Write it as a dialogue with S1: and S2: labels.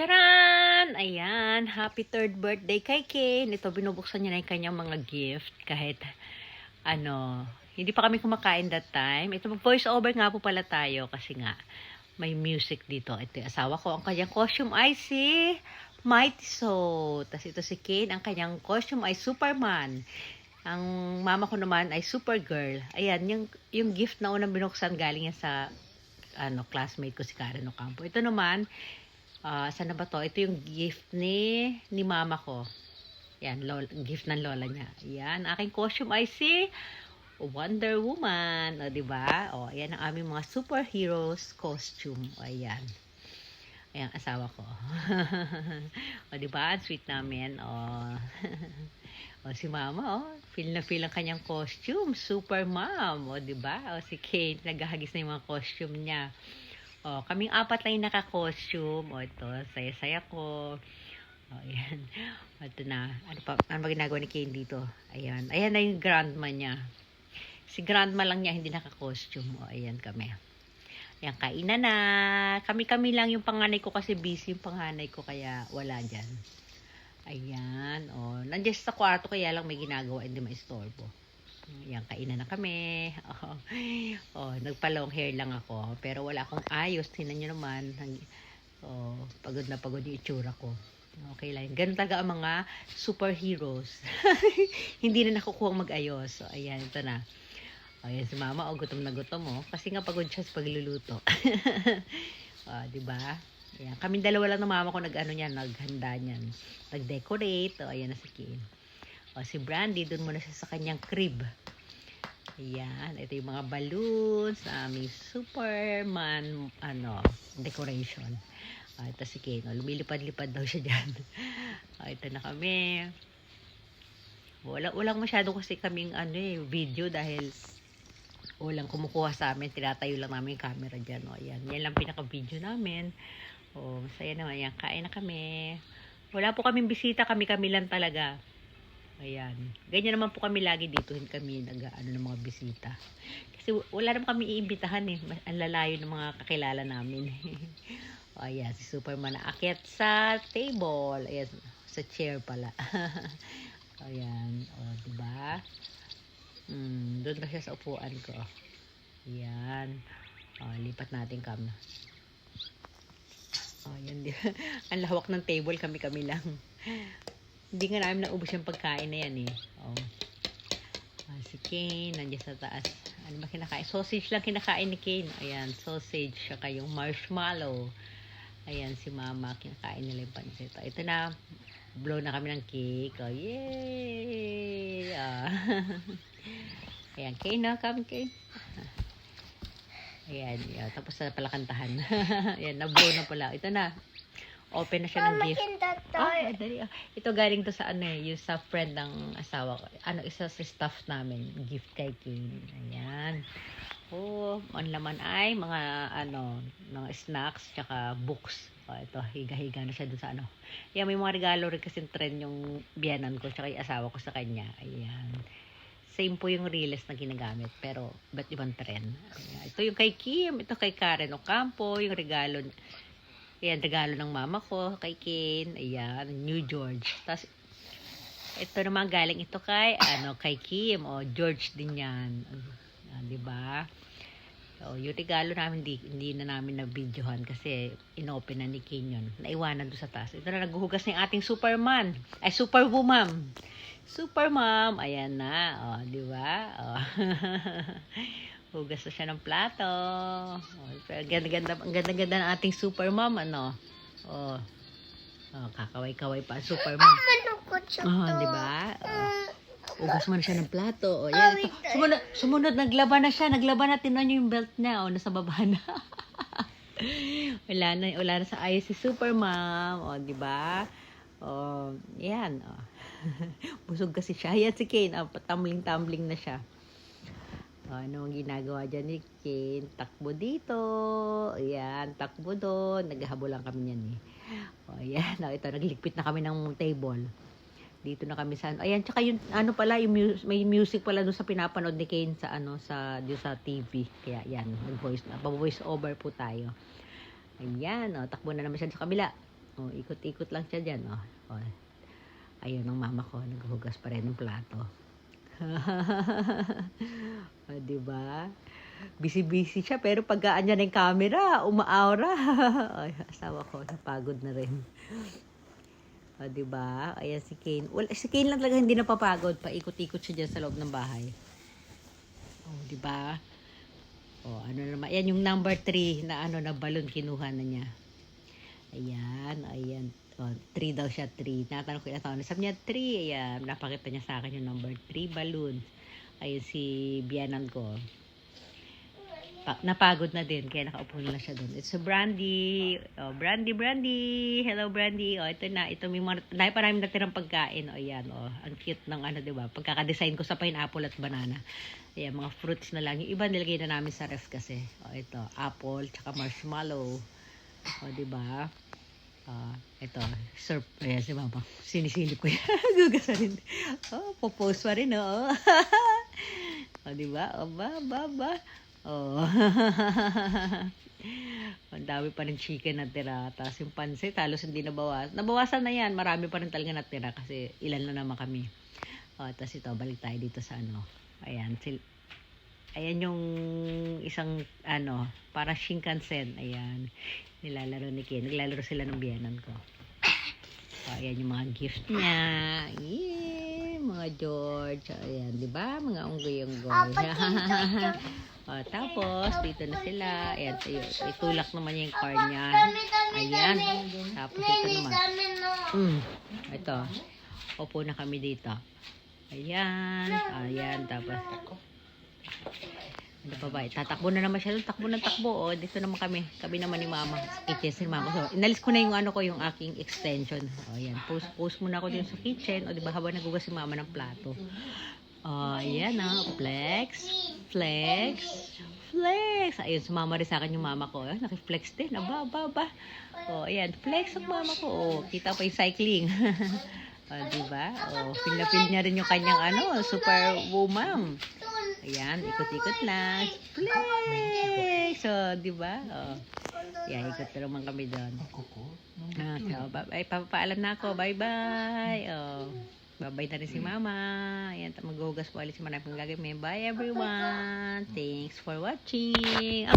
S1: Charan! Ayan, happy third birthday kay Kane. Ito, binubuksan niya na yung kanyang mga gift kahit hindi pa kami kumakain that time. Ito, voice over nga po pala tayo kasi nga may music dito. Ito yung asawa ko. Ang kanyang costume ay si Mighty So. Tapos ito si Kane. Ang kanyang costume ay Superman. Ang mama ko naman ay Supergirl. Ayan, yung gift na unang binuksan galing yan sa classmate ko si Karen Ocampo. Ito naman, saan na ba to? Ito yung gift ni mama ko. Yan, gift ng lola niya. Yan, aking costume ay si Wonder Woman. O, diba? O, ayan ang aming mga superheroes costume. O, ayan. Ayan, asawa ko. O, diba? Ang sweet namin. O, o si mama, feel na feel ang kanyang costume. Super mom. O, diba? O, si Kate, naghahagis na yung mga costume niya. O, kaming apat lang yung naka-costume. O, ito, saya-saya ko. O, ayan. O, ito na. Ano ba ginagawa ni Kane dito? Ayan. Ayan na yung grandma niya. Si grandma lang niya, hindi naka-costume. O, ayan kami. Ayan, kainan na. Kami-kami lang yung panganay ko kasi busy yung panganay ko kaya wala dyan. Ayan. O, nandiyan sa kwarto kaya lang may ginagawa, hindi maistorbo. Ayan, kainan na kami. Nagpa-long hair lang ako. Pero wala akong ayos. Tingnan nyo naman. Pagod na pagod yung itsura ko. Okay lang. Ganun talaga ang mga superheroes. Hindi na nakukuha mag-ayos. So, ayan, ito na. Ayan, si mama, gutom na gutom. Kasi nga pagod siya sa pagluluto. Diba? Ayan, kaming dalawa lang ng mama ko naghanda niyan. Nag-decorate. Ayan na si Kim. Si Brandy, doon muna siya sa kanyang crib. Ayan, ito yung mga balloons, aming Superman, decoration. Ito si Kane, lumilipad-lipad daw siya dyan. Ito na kami. Walang masyado kasi kaming video dahil walang kumukuha sa amin, tinatayo lang namin yung camera dyan. Ayan, yan lang pinaka-video namin. Masaya naman, ayan, kain na kami. Wala po kaming bisita, kami-kami lang talaga. Ayan. Ganyan naman po kami lagi dito. Hindi kami ng mga bisita. Kasi wala naman kami iimbitahan eh. Ang lalayo ng mga kakilala namin. Ayan. Si Superman aakyat sa table. Ayan. Sa chair pala. Ayan. Diba? Doon na siya sa upuan ko. Ayan. Lipat natin kami. Ayan. Ang lawak ng table. Kami-kami lang. Hindi nga namin naubos yung pagkain na yan eh. Si Kane, nandiyan sa taas. Ano ba kinakain? Sausage lang kinakain ni Kane. Ayan, sausage. Saka yung marshmallow. Ayan, si mama, kinakain nila yung pansit. Ito na, blow na kami ng cake. Yay! Ayan, Kane na, come Kane. Ayan, tapos na pala kantahan. Ayan, na-blow na pala. Ito na. Open na siya ng gift. Dali. Ito galing to sa yung sa friend ng asawa ko. Isa sa staff namin. Gift kay Kane. Ayan. Ang laman ay mga mga snacks tsaka books. Ito, higa-higa na siya dun sa Ayan, may mga regalo rin kasi trend yung biyanan ko tsaka yung asawa ko sa kanya. Ayan. Same po yung reels na ginagamit pero ba't ibang trend? Ayan. Ito yung kay Kim. Ito kay Karen Ocampo. Yung regalo ng mama ko, kay Kane. Ayan, New George. Tapos, ito naman galing ito kay Kim. George din yan. Diba? Yung regalo namin, hindi na namin na-videohan kasi inopen na ni Kane yun. Naiwanan doon sa taas. Ito na, naghuhugas na yung ating Superman. Ay, Superwoman. Supermom. Ayan na. Diba? Hugas na siya ng plato. Ang ganda-ganda ng ating Supermom, kakaway-kaway pa ang Supermom. Diba? Hugas mo na siya ng plato. Yan. Sumunod, naglaban na siya. Tinan niyo yung belt niya. Nasa baba na. wala na sa ayos si Supermom. Diba? Yan. Busog kasi siya. Yan si Kane. Tumbling-tumbling na siya. Ano ang ginagawa dyan ni Kane? Takbo dito. Ayan, takbo doon. Naghahabol lang kami yan eh. Ayan, ito, nagligpit na kami ng table. Dito na kami sa Ayan, tsaka yung pala, may music pala doon sa pinapanood ni Kane sa TV. Kaya yan, nag-voice over po tayo. Ayan, takbo na naman siya sa kabila. Oh, ikot-ikot lang siya dyan, oh. Oh. Ayun ang mama ko, naghuhugas pa rin ng plato. O, diba? Busy-busy siya, pero pagkaan niya ng camera, umaaura. Ay, asawa ko, napagod na rin. O, diba? Ayan si Kane. Well, si Kane lang talaga hindi napapagod. Paikot-ikot siya dyan sa loob ng bahay. O, diba? O, ano naman. Ayan yung number 3 na na balon kinuha na niya. Ayan. O, 3 daw siya, 3. Natanong ko ilang taon. Sabi niya, 3. Ayan, napakita niya sa akin yung number 3 balloon. Ayun si biyanan ko. Napagod na din, kaya nakaupo na siya doon. It's a Brandy. Oh, Brandy. Hello, Brandy. Oh, ito na. Ito may mga, dahil pa namin natirang pagkain. Oh, ayan. Oh, ang cute ng diba? Pagkakadesign ko sa pineapple at banana. Ayan, mga fruits na lang. Yung iba nilagay na namin sa ref kasi. Oh, ito. Apple, tsaka marshmallow. Oh, diba? Ito, ayan si mama. Sinisilip ko yan. Gugasanin. Oh, popost pa rin, oh. Oh, diba? Oh, ba. Oh. Ang dami pa rin chicken na tira. Tapos yung pansit, halos hindi nabawasan. Nabawasan na yan. Marami pa rin talaga natira kasi ilan na naman kami. Oh, tapos ito, balik tayo dito sa Ayan, ayan yung isang para Shinkansen. Ayan. Nilalaro ni Ken. Naglalaro sila ng biyanan ko. So, ayan yung mga gift niya. Yeah, mga George. Ayan, di ba? Mga unggoy-unggoy. Tapos, dito na sila. Ayan, itulak naman niya yung car niya. Ayan. Tapos, ito naman. Ito. Upo na kami dito. Ayan. Tapos, ano pa ba? Tatakbo na naman siya doon. Takbo. O, dito naman kami. Kami naman ni mama. Kitchen si mama. So, inalis ko na yung yung aking extension. O, ayan. Post muna ako din sa kitchen. O, diba, habang nagugas si mama ng plato. O, ayan Flex. Ayun, sumama rin sa akin yung mama ko. Nakiflex din. Aba. O, ayan. Flex ang mama ko. O, kita pa yung cycling. O, diba? O, feel niya rin yung kanyang super woman. Ayan, ikot-ikot lang. Flex! So, diba? O, yeah, ikot na naman kami doon. So, bye-bye. Papapaalam na ako. Bye-bye. O, bye-bye na rin si mama. Ayan, maghuhugas po ulit si Manay pang gagawin. Bye, everyone. Thanks for watching.